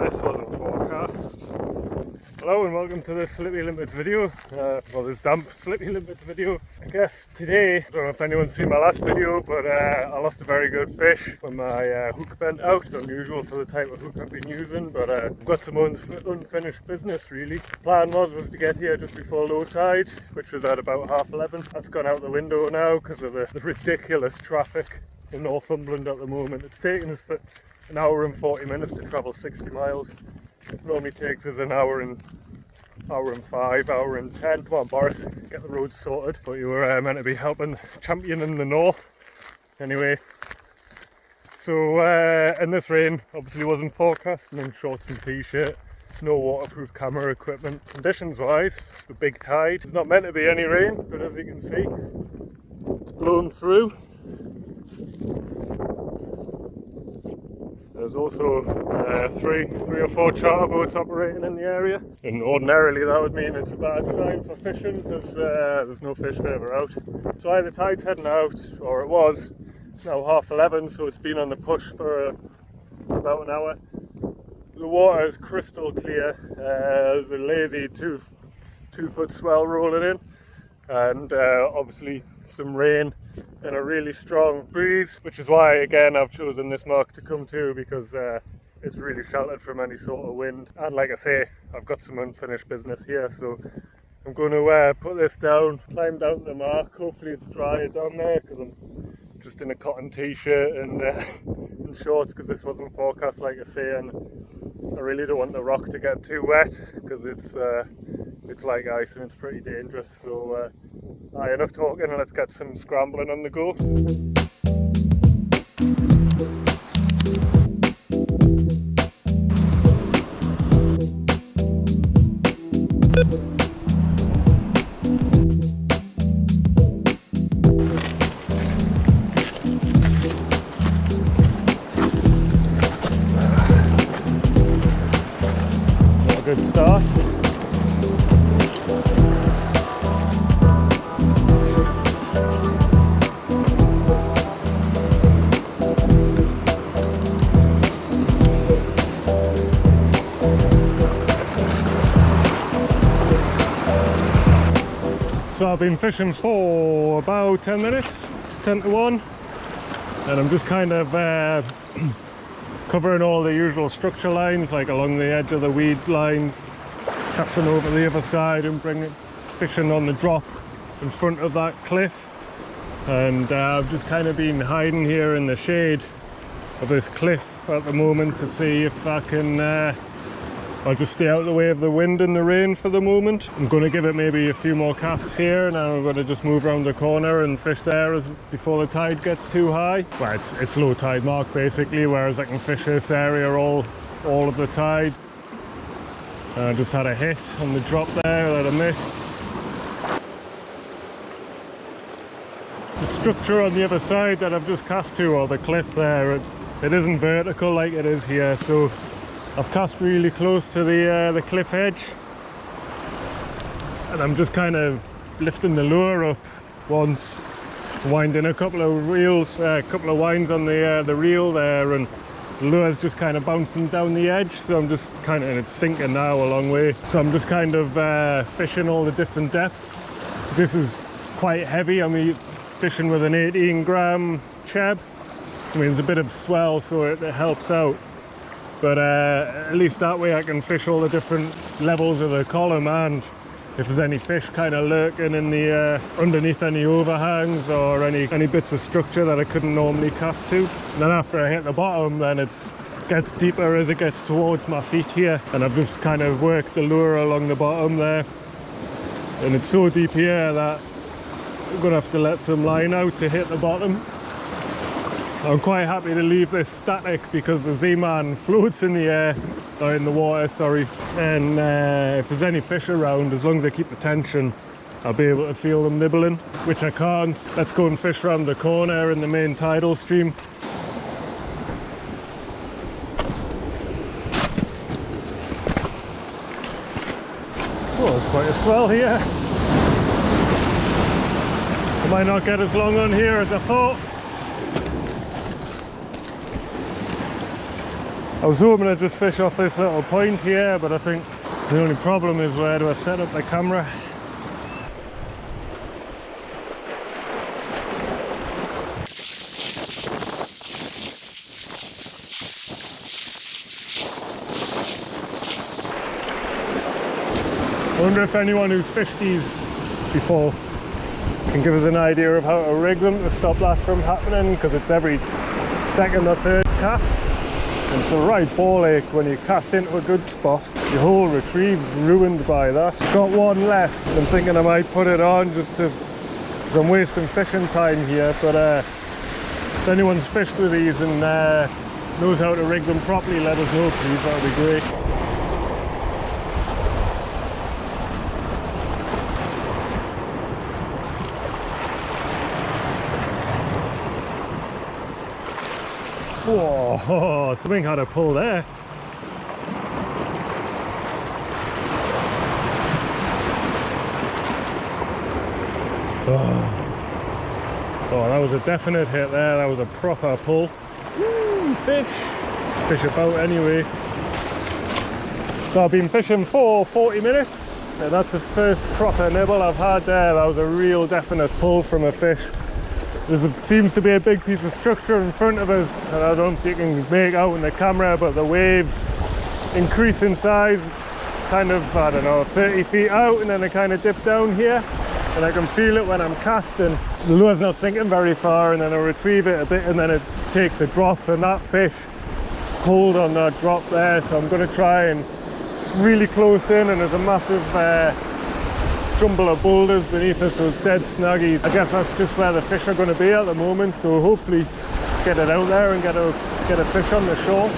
this wasn't forecast. Hello and welcome to this Slippy Limpets video, this damp Slippy Limpets video. I guess today, I don't know if anyone's seen my last video, but I lost a very good fish when my hook bent out. It's unusual for the type of hook I've been using, but I've got some unfinished business really. Plan was to get here just before low tide, which was at about 11:30. That's gone out the window now because of the ridiculous traffic in Northumberland at the moment. It's taken us for an hour and 40 minutes to travel 60 miles. It normally takes us an hour and 5, hour and 10. Come on Boris, get the road sorted. But you were meant to be helping champion in the north. Anyway, so and this rain obviously wasn't forecast. I'm in shorts and t-shirt, no waterproof camera equipment. Conditions wise, it's the big tide. There's not meant to be any rain, but as you can see, it's blown through. There's also three or four charter boats operating in the area, and ordinarily that would mean it's a bad sign for fishing because there's no fish further out. So either the tide's heading out, or it was. It's now 11:30, so it's been on the push for about an hour. The water is crystal clear. There's a lazy two foot swell rolling in, and obviously some rain and a really strong breeze, which is why again I've chosen this mark to come to, because it's really sheltered from any sort of wind. And like I say, I've got some unfinished business here, so I'm going to put this down, climb down the mark. Hopefully it's drier down there because I'm just in a cotton t-shirt and shorts because this wasn't forecast, like I say, and I really don't want the rock to get too wet because it's like ice and it's pretty dangerous. So enough talking, let's get some scrambling on the go. What a good start. So I've been fishing for about 10 minutes, it's 10 to 1, and I'm just kind of covering all the usual structure lines, like along the edge of the weed lines, casting over the other side and fishing on the drop in front of that cliff. And I've just kind of been hiding here in the shade of this cliff at the moment to see if I can I'll just stay out of the way of the wind and the rain for the moment. I'm going to give it maybe a few more casts here, and then I'm going to just move around the corner and fish there before the tide gets too high. Well, it's low tide mark basically, whereas I can fish this area all of the tide. I just had a hit on the drop there that I missed. The structure on the other side that I've just cast to, or the cliff there, it isn't vertical like it is here, so I've cast really close to the cliff edge, and I'm just kind of lifting the lure up once, winding a couple of reels, a couple of winds on the reel there, and the lure's just kind of bouncing down the edge. So I'm just kind of, and it's sinking now a long way, so I'm just kind of fishing all the different depths. This is quite heavy. I'm fishing with an 18 gram cheb. I mean, there's a bit of swell, so it helps out. But at least that way I can fish all the different levels of the column, and if there's any fish kind of lurking in the underneath any overhangs or any bits of structure that I couldn't normally cast to. And then after I hit the bottom, then it gets deeper as it gets towards my feet here, and I've just kind of worked the lure along the bottom there, and it's so deep here that I'm gonna have to let some line out to hit the bottom. I'm quite happy to leave this static because the Z-Man floats in the air, or in the water, sorry. And if there's any fish around, as long as I keep the tension, I'll be able to feel them nibbling, which I can't. Let's go and fish around the corner in the main tidal stream. Oh, there's quite a swell here. I might not get as long on here as I thought. I was hoping to just fish off this little point here, but I think the only problem is where do I set up the camera. I wonder if anyone who's fished these before can give us an idea of how to rig them to stop that from happening, because it's every second or third cast. And it's a right ball ache when you cast into a good spot. Your whole retrieve's ruined by that. Got one left. I'm thinking I might put it on just to, because I'm wasting fishing time here. But if anyone's fished with these and knows how to rig them properly, let us know please, that would be great. Whoa, something had a pull there. Oh, that was a definite hit there. That was a proper pull. Woo, fish. Fish about anyway. So I've been fishing for 40 minutes. And that's the first proper nibble I've had there. That was a real definite pull from a fish. There seems to be a big piece of structure in front of us, and I don't think you can make out in the camera, but the waves increase in size, kind of, I don't know, 30 feet out, and then they kind of dip down here, and I can feel it when I'm casting. The lure's not sinking very far, and then I retrieve it a bit, and then it takes a drop, and that fish pulled on that drop there, so I'm going to try and really close in, and there's a massive jumble of boulders beneath us, so it's dead snaggy. I guess that's just where the fish are going to be at the moment, so hopefully get it out there and get a fish on the shore.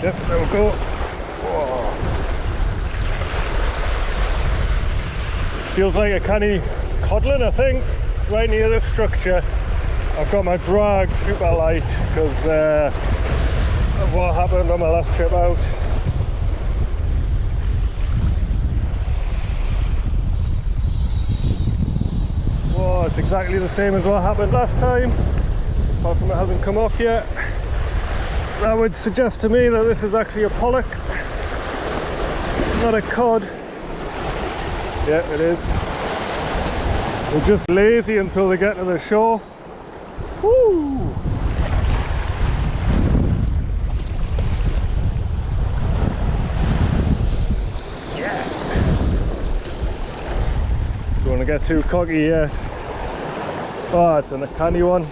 Yep, there we go. Whoa. Feels like a canny codlin, I think. It's right near the structure. I've got my drag super light because of what happened on my last trip out. Whoa, it's exactly the same as what happened last time, apart from it hasn't come off yet. That would suggest to me that this is actually a pollock, not a cod. Yeah, it is. They're just lazy until they get to the shore. Woo! Yeah! Don't want to get too cocky yet. Oh, it's a canny one.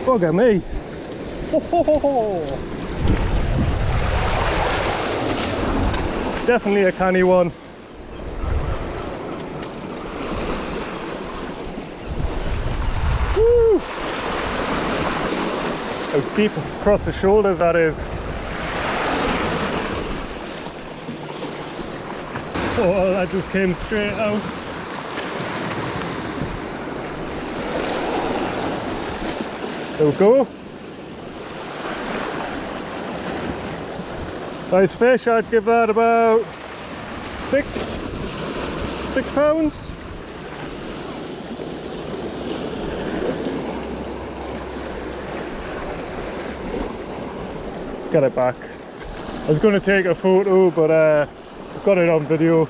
Look at me. Ho, ho, ho, ho. Definitely a canny one. Woo. How deep across the shoulders that is. Oh, that just came straight out. There we go. Nice fish. I'd give that about 6 pounds. Let's get it back. I was going to take a photo, but I've got it on video.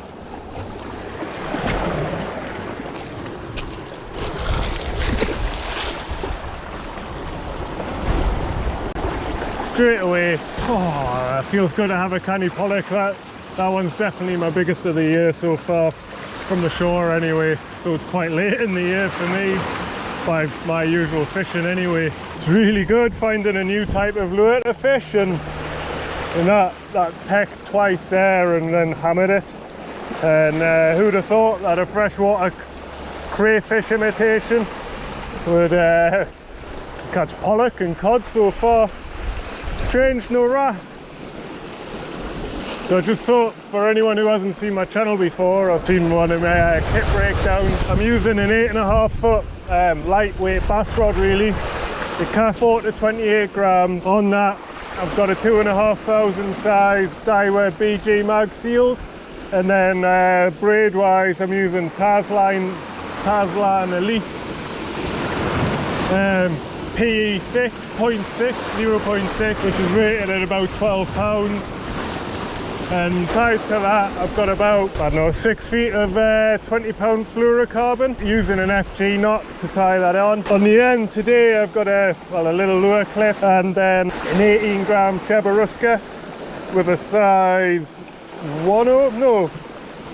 Straight away. Oh, it feels good to have a canny pollock. That one's definitely my biggest of the year so far, from the shore anyway. So it's quite late in the year for me, by my usual fishing anyway. It's really good finding a new type of lure to fish, and that pecked twice there and then hammered it. And who'd have thought that a freshwater crayfish imitation would catch pollock and cod so far. Strange, no wrath. So I just thought, for anyone who hasn't seen my channel before or seen one of my kit breakdowns, I'm using an 8.5 foot lightweight bass rod really. It casts 4 to 28 grams. On that I've got a 2,500 size Daiwa BG Magsealed, and then braid wise I'm using Tasline Elite PE 0.6, which is rated at about 12 pounds. And tied to that I've got about, I don't know, 6 feet of 20-pound fluorocarbon, using an FG knot to tie that on. On the end today I've got a little lure clip, and then an 18 gram Chebaruska with a size 1.0, no,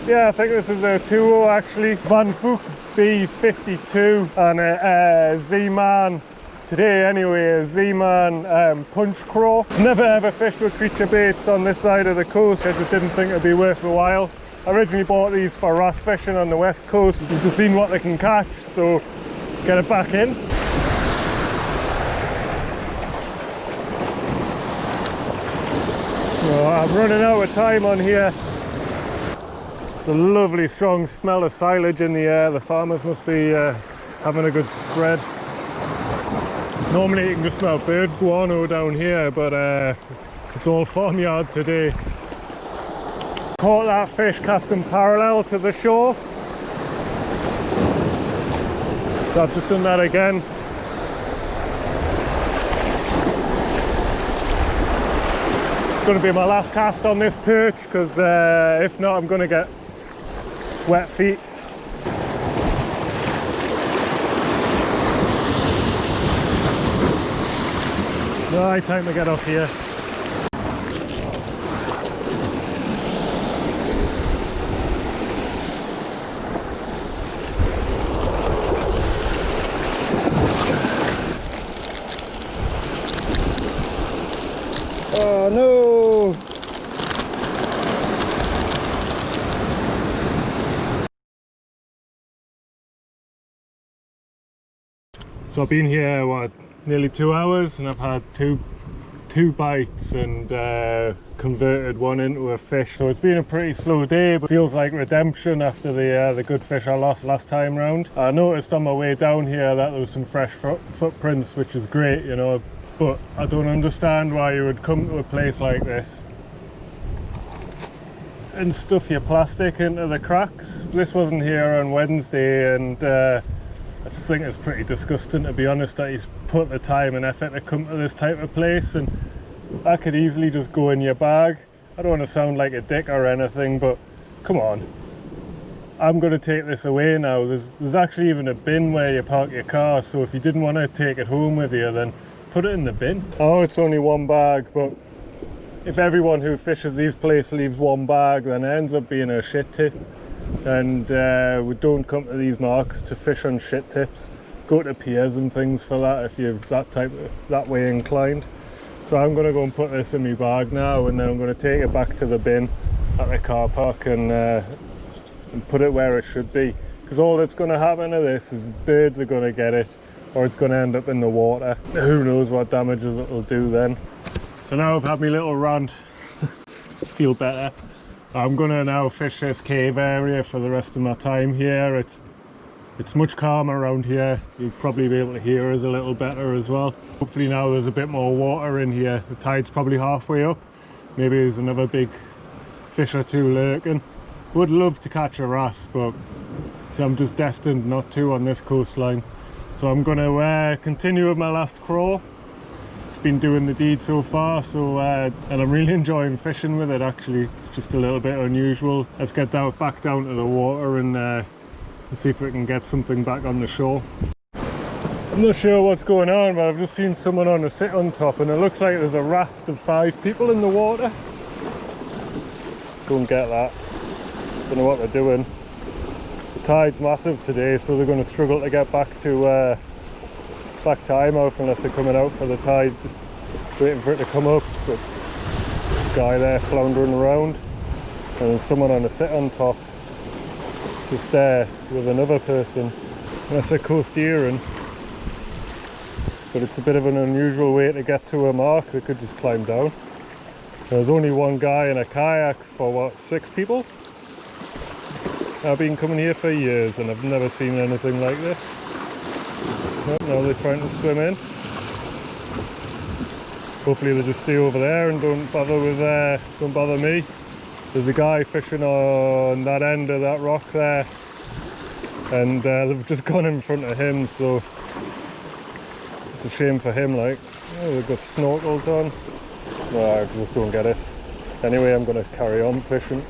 yeah, I think this is a 2.0 actually, Van Fook B52, and a Z-Man. Today anyway, a Z-Man punch craw. Never ever fished with creature baits on this side of the coast. I just didn't think it'd be worth a while. I originally bought these for wrasse fishing on the west coast. We've just seen what they can catch, so let's get it back in. Oh, I'm running out of time on here. It's a lovely strong smell of silage in the air. The farmers must be having a good spread. Normally you can just smell bird guano down here, but it's all farmyard today. Caught that fish casting parallel to the shore. So I've just done that again. It's going to be my last cast on this perch, because if not I'm going to get wet feet. Right, time to get off here. Oh no! So I've been here, what, nearly 2 hours, and I've had two bites and converted one into a fish. So it's been a pretty slow day, but feels like redemption after the good fish I lost last time round. I noticed on my way down here that there was some fresh footprints, which is great, you know, but I don't understand why you would come to a place like this and stuff your plastic into the cracks. This wasn't here on Wednesday, and I just think it's pretty disgusting, to be honest, that he's put the time and effort to come to this type of place, and that could easily just go in your bag. I don't want to sound like a dick or anything, but come on. I'm going to take this away now. There's actually even a bin where you park your car, so if you didn't want to take it home with you, then put it in the bin. Oh, it's only one bag, but if everyone who fishes these places leaves one bag, then it ends up being a shit tip. And we don't come to these marks to fish on shit tips. Go to piers and things for that if you're that way inclined. So I'm going to go and put this in my bag now, and then I'm going to take it back to the bin at the car park and put it where it should be. Because all that's going to happen to this is birds are going to get it, or it's going to end up in the water. Who knows what damages it'll do then. So now I've had my little rant. Feel better. I'm going to now fish this cave area for the rest of my time here. It's It's much calmer around here. You'll probably be able to hear us a little better as well. Hopefully now there's a bit more water in here. The tide's probably halfway up. Maybe there's another big fish or two lurking. Would love to catch a wrasse, but so I'm just destined not to on this coastline. So I'm going to continue with my last crawl. It's been doing the deed so far, so and I'm really enjoying fishing with it actually. It's just a little bit unusual. Let's get back down to the water and see if we can get something back on the shore. I'm not sure what's going on, but I've just seen someone on a sit on top and it looks like there's a raft of 5 people in the water. Go and get that. Don't know what they're doing. The tide's massive today, so they're going to struggle to get back to Eyemouth unless they're coming out for the tide. Just waiting for it to come up. But guy there floundering around, and there's someone on a sit on top just there with another person. That's a coasteering, but it's a bit of an unusual way to get to a mark. They could just climb down. There's only one guy in a kayak for what, 6 people? I've been coming here for years and I've never seen anything like this. Now they're trying to swim in. Hopefully they just stay over there and don't bother me. There's a guy fishing on that end of that rock there, and they've just gone in front of him, so it's a shame for him. Like, oh, they've got snorkels on. No, I'll just go and get it. Anyway, I'm going to carry on fishing.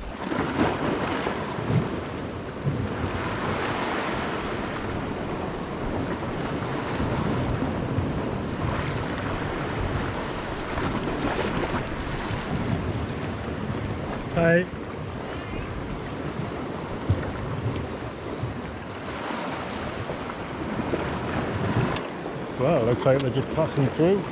Hi. Well, looks like they're just passing through.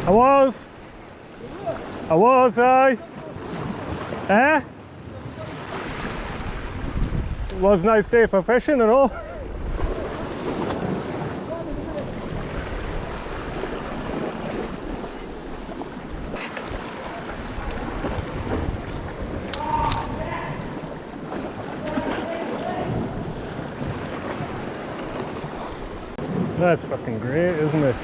I was, aye. Eh? It was a nice day for fishing and all. That's fucking great, isn't it?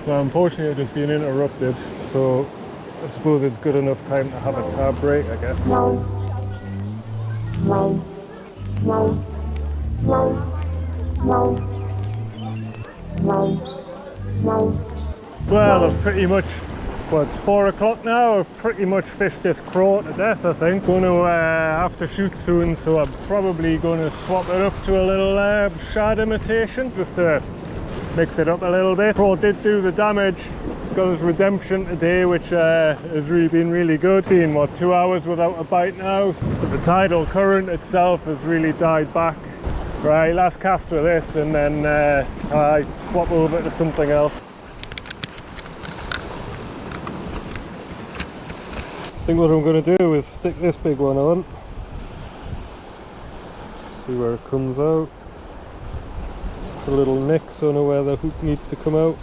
Now unfortunately I've just been interrupted, so I suppose it's good enough time to have a tab break, I guess. Well, I've pretty much, well, it's 4 o'clock now, I've pretty much fished this craw to death, I think. Going to have to shoot soon, so I'm probably going to swap it up to a little shad imitation, just to mix it up a little bit. Craw did do the damage, got his redemption today, which has really been really good. Been what, 2 hours without a bite now, but the tidal current itself has really died back. Right, last cast with this, and then I swap over to something else. I think what I'm going to do is stick this big one on, see where it comes out. A little nick, so I know where the hook needs to come out.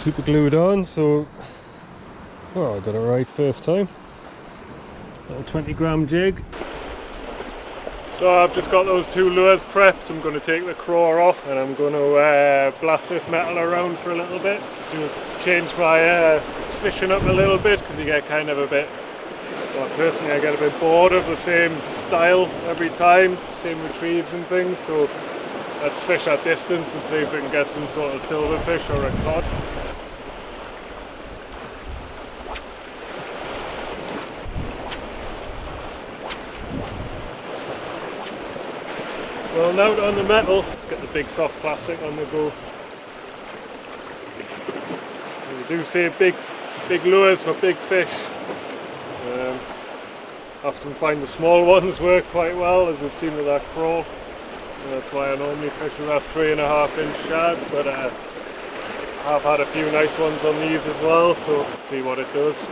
Super glued on, so well, I got it right first time. Little 20-gram jig. So I've just got those 2 lures prepped. I'm going to take the craw off and I'm going to blast this metal around for a little bit to change my fishing up a little bit, because you get kind of a bit, well, personally I get a bit bored of the same style every time, same retrieves and things. So let's fish at distance and see if we can get some sort of silverfish or a cod. Well, now on the metal, let's get the big soft plastic on the go. We do say big lures for big fish. Often find the small ones work quite well, as we've seen with that craw. And that's why I normally fish with a 3.5 inch shad, but I've had a few nice ones on these as well, so let's see what it does.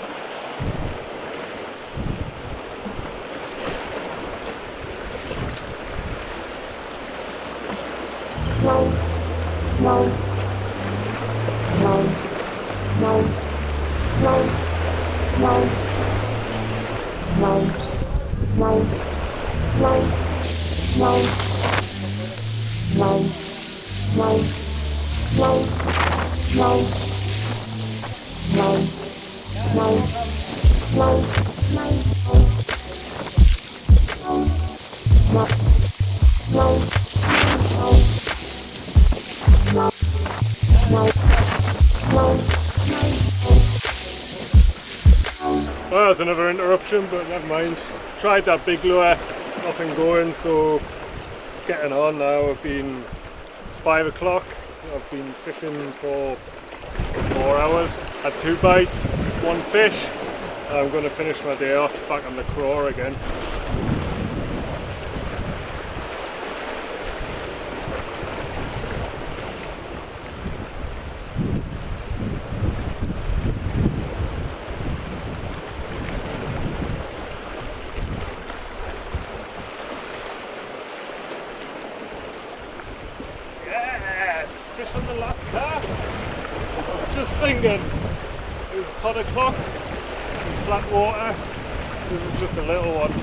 Oh, there's another interruption, but never mind. Tried that big lure, nothing going, so it's getting on now. It's 5 o'clock. I've been fishing for 4 hours. Had 2 bites, 1 fish. I'm going to finish my day off back on the Crawz again. Fish on the last cast. I was just thinking, it was pot o'clock in slack water. This is just a little one.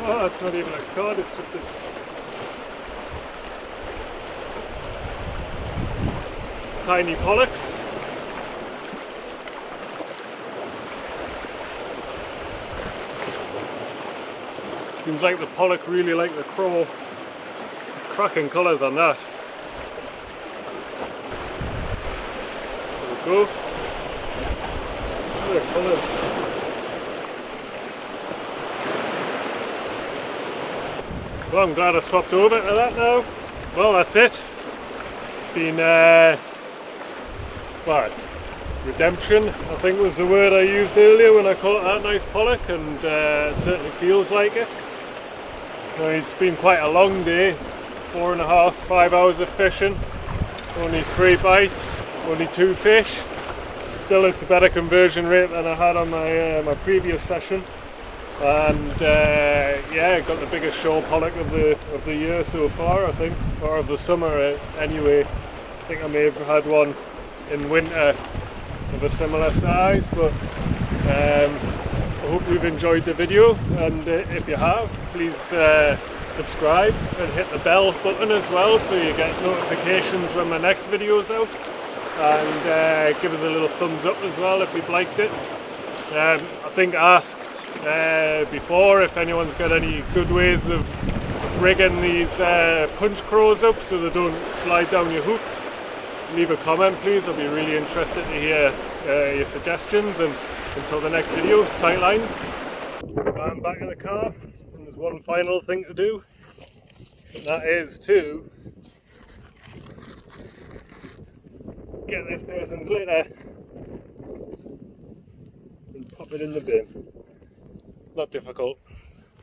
Oh, it's not even a cod, it's just a tiny pollock. Seems like the pollock really like the Crawz. Cracking colours on that. There we go. Look at the colours. Well, I'm glad I swapped over to that now. Well, that's it. It's been, well, redemption, I think was the word I used earlier when I caught that nice pollock, and it certainly feels like it. It's been quite a long day, 4.5, 5 hours of fishing, only 3 bites, only 2 fish. Still, it's a better conversion rate than I had on my previous session, and yeah, got the biggest shoal pollock of the year so far, I think, or of the summer anyway. I think I may have had one in winter of a similar size, but I hope you've enjoyed the video, and if you have, please subscribe and hit the bell button as well so you get notifications when my next video is out, and give us a little thumbs up as well if you've liked it. I think I asked before if anyone's got any good ways of rigging these punch Crawz up so they don't slide down your hook. Leave a comment please, I'll be really interested to hear your suggestions, and until the next video, tight lines. I'm back in the car, and there's one final thing to do, and that is to get this person's litter and pop it in the bin. Not difficult.